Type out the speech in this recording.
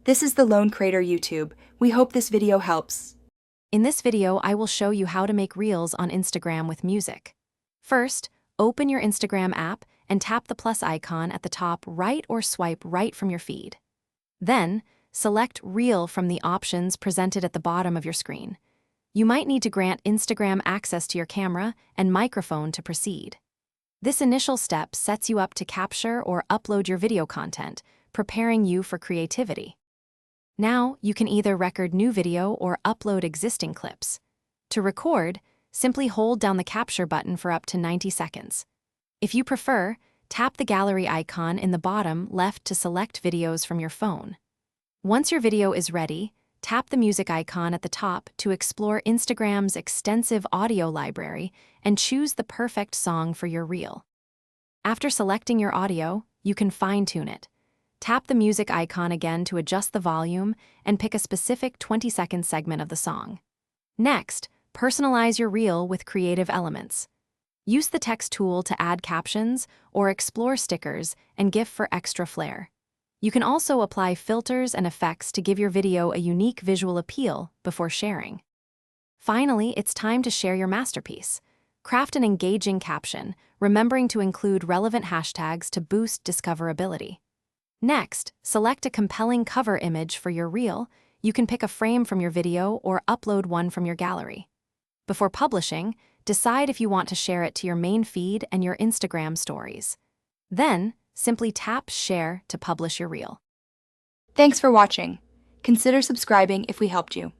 This is the Lone Crater YouTube. We hope this video helps. In this video, I will show you how to make Reels on Instagram with music. First, open your Instagram app and tap the plus icon at the top right or swipe right from your feed. Then, select Reel from the options presented at the bottom of your screen. You might need to grant Instagram access to your camera and microphone to proceed. This initial step sets you up to capture or upload your video content, preparing you for creativity. Now, you can either record new video or upload existing clips. To record, simply hold down the capture button for up to 90 seconds. If you prefer, tap the gallery icon in the bottom left to select videos from your phone. Once your video is ready, tap the music icon at the top to explore Instagram's extensive audio library and choose the perfect song for your reel. After selecting your audio, you can fine-tune it. Tap the music icon again to adjust the volume and pick a specific 20-second segment of the song. Next, personalize your reel with creative elements. Use the text tool to add captions or explore stickers and GIF for extra flair. You can also apply filters and effects to give your video a unique visual appeal before sharing. Finally, it's time to share your masterpiece. Craft an engaging caption, remembering to include relevant hashtags to boost discoverability. Next, select a compelling cover image for your reel. You can pick a frame from your video or upload one from your gallery. Before publishing, decide if you want to share it to your main feed and your Instagram stories. Then, simply tap Share to publish your reel. Thanks for watching. Consider subscribing if we helped you.